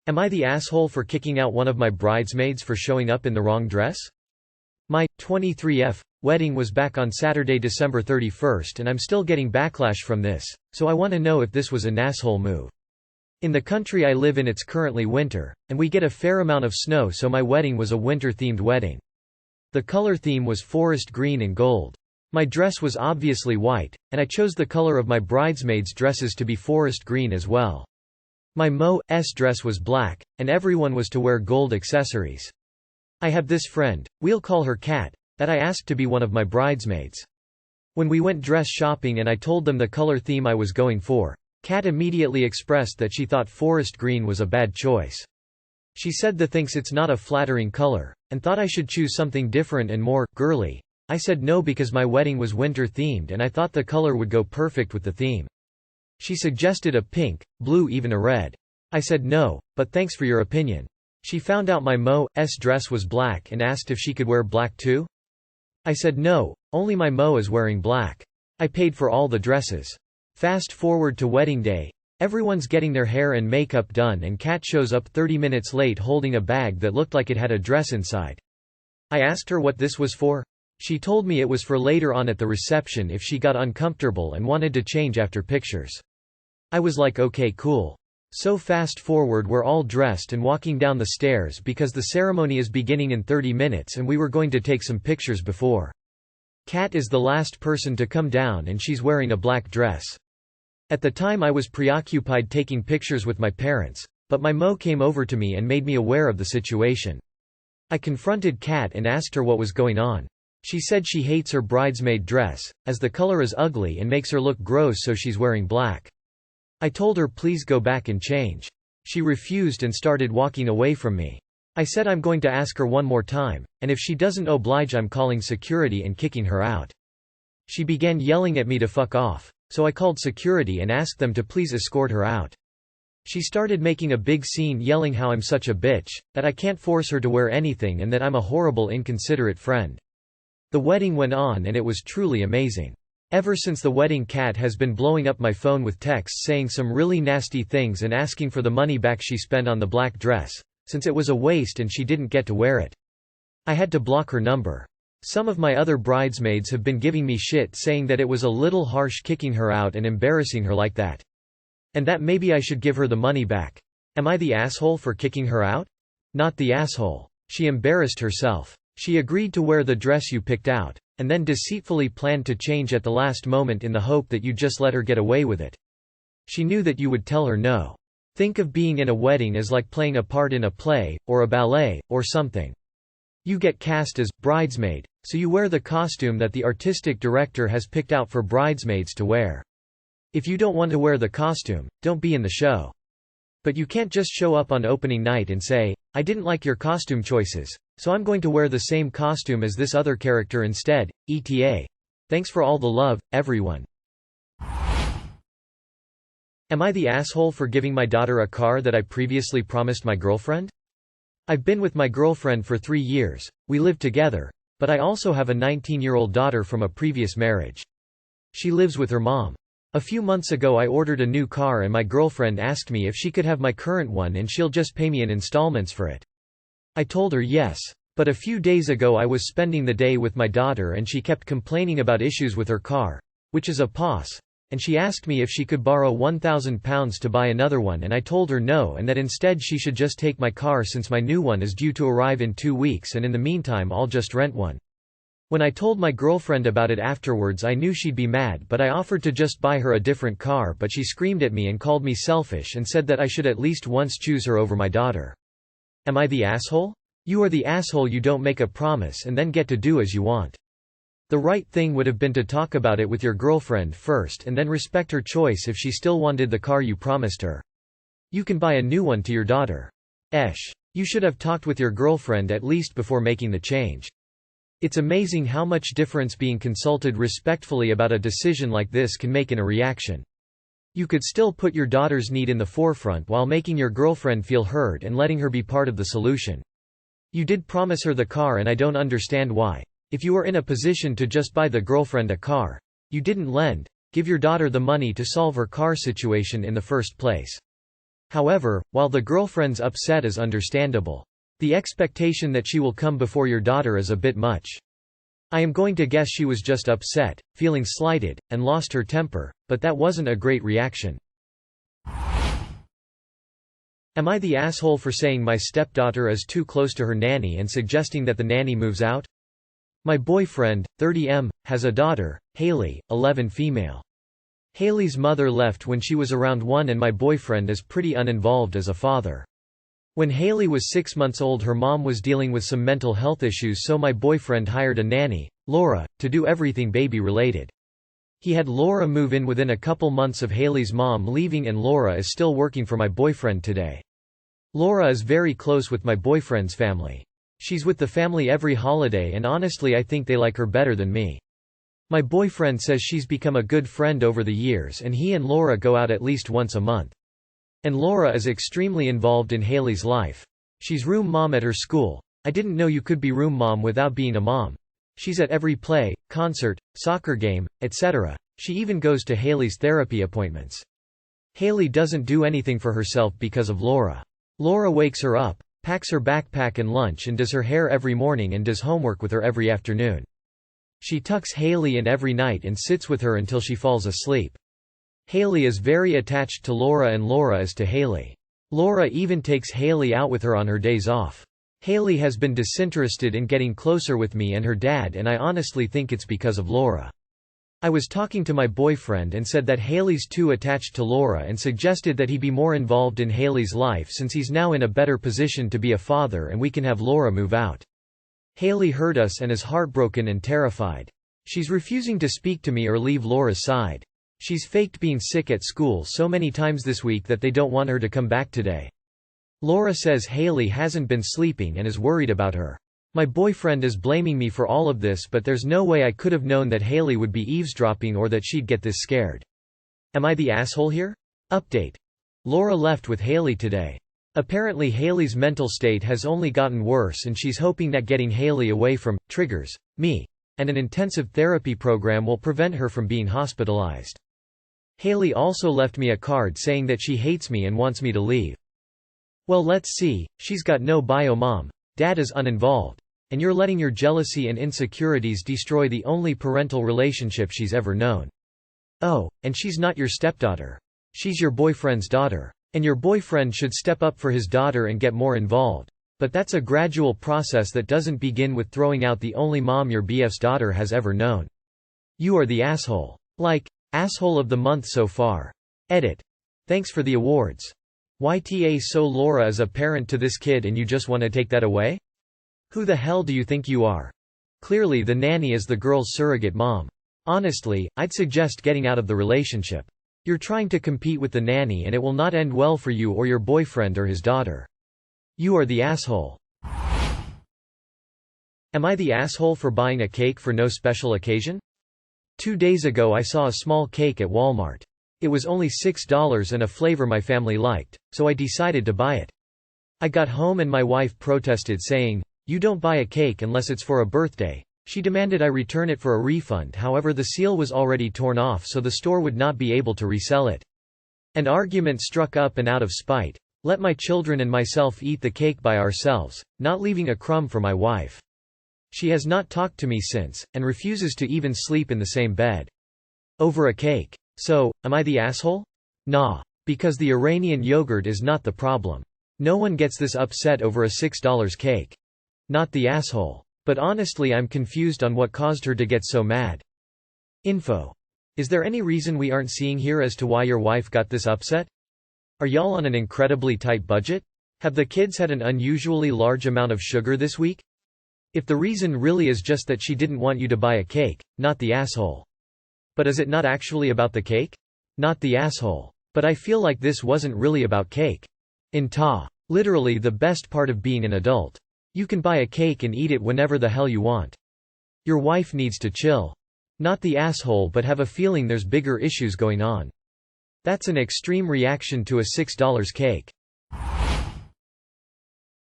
Am I the asshole for kicking out one of my bridesmaids for showing up in the wrong dress? My 23F wedding was back on Saturday, December 31st, and I'm still getting backlash from this, so I want to know if this was an asshole move. In the country I live in, it's currently winter, and we get a fair amount of snow, so my wedding was a winter-themed wedding. The color theme was forest green and gold. My dress was obviously white, and I chose the color of my bridesmaids' dresses to be forest green as well. My Mo's dress was black, and everyone was to wear gold accessories. I have this friend, we'll call her Kat, that I asked to be one of my bridesmaids. When we went dress shopping and I told them the color theme I was going for, Kat immediately expressed that she thought forest green was a bad choice. She said that thinks it's not a flattering color, and thought I should choose something different and more girly. I said no because my wedding was winter themed and I thought the color would go perfect with the theme. She suggested a pink, blue, even a red. I said no, but thanks for your opinion. She found out my Mo's dress was black and asked if she could wear black too. I said no, only my Mo is wearing black. I paid for all the dresses. Fast forward to wedding day. Everyone's getting their hair and makeup done and Kat shows up 30 minutes late holding a bag that looked like it had a dress inside. I asked her what this was for. She told me it was for later on at the reception if she got uncomfortable and wanted to change after pictures. I was like, okay, cool. So fast forward, we're all dressed and walking down the stairs because the ceremony is beginning in 30 minutes and we were going to take some pictures before. Kat is the last person to come down and she's wearing a black dress. At the time I was preoccupied taking pictures with my parents, but my Mo came over to me and made me aware of the situation. I confronted Kat and asked her what was going on. She said she hates her bridesmaid dress, as the color is ugly and makes her look gross, so she's wearing black. I told her please go back and change. She refused and started walking away from me. I said I'm going to ask her one more time, and if she doesn't oblige I'm calling security and kicking her out. She began yelling at me to fuck off, so I called security and asked them to please escort her out. She started making a big scene yelling how I'm such a bitch, that I can't force her to wear anything and that I'm a horrible, inconsiderate friend. The wedding went on and it was truly amazing. Ever since the wedding, Kat has been blowing up my phone with texts saying some really nasty things and asking for the money back she spent on the black dress, since it was a waste and she didn't get to wear it. I had to block her number. Some of my other bridesmaids have been giving me shit saying that it was a little harsh kicking her out and embarrassing her like that. And that maybe I should give her the money back. Am I the asshole for kicking her out? Not the asshole. She embarrassed herself. She agreed to wear the dress you picked out, and then deceitfully planned to change at the last moment in the hope that you'd just let her get away with it. She knew that you would tell her no. Think of being in a wedding as like playing a part in a play, or a ballet, or something. You get cast as bridesmaid, so you wear the costume that the artistic director has picked out for bridesmaids to wear. If you don't want to wear the costume, don't be in the show. But you can't just show up on opening night and say, I didn't like your costume choices, so I'm going to wear the same costume as this other character instead, ETA. Thanks for all the love, everyone. Am I the asshole for giving my daughter a car that I previously promised my girlfriend? I've been with my girlfriend for 3 years, we live together, but I also have a 19-year-old daughter from a previous marriage. She lives with her mom. A few months ago I ordered a new car and my girlfriend asked me if she could have my current one and she'll just pay me in installments for it. I told her yes. But a few days ago I was spending the day with my daughter and she kept complaining about issues with her car, which is a POS, and she asked me if she could borrow £1,000 to buy another one and I told her no and that instead she should just take my car since my new one is due to arrive in 2 weeks and in the meantime I'll just rent one. When I told my girlfriend about it afterwards I knew she'd be mad, but I offered to just buy her a different car, but she screamed at me and called me selfish and said that I should at least once choose her over my daughter. Am I the asshole? You are the asshole. You don't make a promise and then get to do as you want. The right thing would have been to talk about it with your girlfriend first and then respect her choice if she still wanted the car you promised her. You can buy a new one to your daughter. You should have talked with your girlfriend at least before making the change. It's amazing how much difference being consulted respectfully about a decision like this can make in a reaction. You could still put your daughter's need in the forefront while making your girlfriend feel heard and letting her be part of the solution. You did promise her the car and I don't understand why. If you were in a position to just buy the girlfriend a car, you didn't give your daughter the money to solve her car situation in the first place. However, while the girlfriend's upset is understandable, the expectation that she will come before your daughter is a bit much. I am going to guess she was just upset, feeling slighted, and lost her temper, but that wasn't a great reaction. Am I the asshole for saying my stepdaughter is too close to her nanny and suggesting that the nanny moves out? My boyfriend, 30M, has a daughter, Haley, 11 female. Haley's mother left when she was around 1 and my boyfriend is pretty uninvolved as a father. When Haley was 6 months old her mom was dealing with some mental health issues, so my boyfriend hired a nanny, Laura, to do everything baby related. He had Laura move in within a couple months of Haley's mom leaving and Laura is still working for my boyfriend today. Laura is very close with my boyfriend's family. She's with the family every holiday and honestly I think they like her better than me. My boyfriend says she's become a good friend over the years and he and Laura go out at least once a month. And Laura is extremely involved in Haley's life. She's room mom at her school. I didn't know you could be room mom without being a mom. She's at every play, concert, soccer game, etc. She even goes to Haley's therapy appointments. Haley doesn't do anything for herself because of Laura. Laura wakes her up, packs her backpack and lunch and does her hair every morning and does homework with her every afternoon. She tucks Haley in every night and sits with her until she falls asleep. Haley is very attached to Laura and Laura is to Haley. Laura even takes Haley out with her on her days off. Haley has been disinterested in getting closer with me and her dad and I honestly think it's because of Laura. I was talking to my boyfriend and said that Haley's too attached to Laura and suggested that he be more involved in Haley's life since he's now in a better position to be a father and we can have Laura move out. Haley heard us and is heartbroken and terrified. She's refusing to speak to me or leave Laura's side. She's faked being sick at school so many times this week that they don't want her to come back today. Laura says Haley hasn't been sleeping and is worried about her. My boyfriend is blaming me for all of this but there's no way I could have known that Haley would be eavesdropping or that she'd get this scared. Am I the asshole here? Update. Laura left with Haley today. Apparently Haley's mental state has only gotten worse and she's hoping that getting Haley away from triggers me and an intensive therapy program will prevent her from being hospitalized. Haley also left me a card saying that she hates me and wants me to leave. Well, let's see, she's got no bio mom, dad is uninvolved, and you're letting your jealousy and insecurities destroy the only parental relationship she's ever known. Oh, and she's not your stepdaughter. She's your boyfriend's daughter. And your boyfriend should step up for his daughter and get more involved. But that's a gradual process that doesn't begin with throwing out the only mom your BF's daughter has ever known. You are the asshole. Like, asshole of the month so far. Edit. Thanks for the awards. YTA. So Laura is a parent to this kid and you just want to take that away? Who the hell do you think you are? Clearly the nanny is the girl's surrogate mom. Honestly, I'd suggest getting out of the relationship. You're trying to compete with the nanny and it will not end well for you or your boyfriend or his daughter. You are the asshole. Am I the asshole for buying a cake for no special occasion? 2 days ago I saw a small cake at Walmart. It was only $6 and a flavor my family liked, so I decided to buy it. I got home and my wife protested saying, "You don't buy a cake unless it's for a birthday." She demanded I return it for a refund, however the seal was already torn off so the store would not be able to resell it. An argument struck up and out of spite, let my children and myself eat the cake by ourselves, not leaving a crumb for my wife. She has not talked to me since, and refuses to even sleep in the same bed. Over a cake. So, am I the asshole? Nah. Because the Iranian yogurt is not the problem. No one gets this upset over a $6 cake. Not the asshole. But honestly I'm confused on what caused her to get so mad. Info. Is there any reason we aren't seeing here as to why your wife got this upset? Are y'all on an incredibly tight budget? Have the kids had an unusually large amount of sugar this week? If the reason really is just that she didn't want you to buy a cake, not the asshole. But is it not actually about the cake? Not the asshole. But I feel like this wasn't really about cake. Literally the best part of being an adult. You can buy a cake and eat it whenever the hell you want. Your wife needs to chill. Not the asshole but have a feeling there's bigger issues going on. That's an extreme reaction to a $6 cake.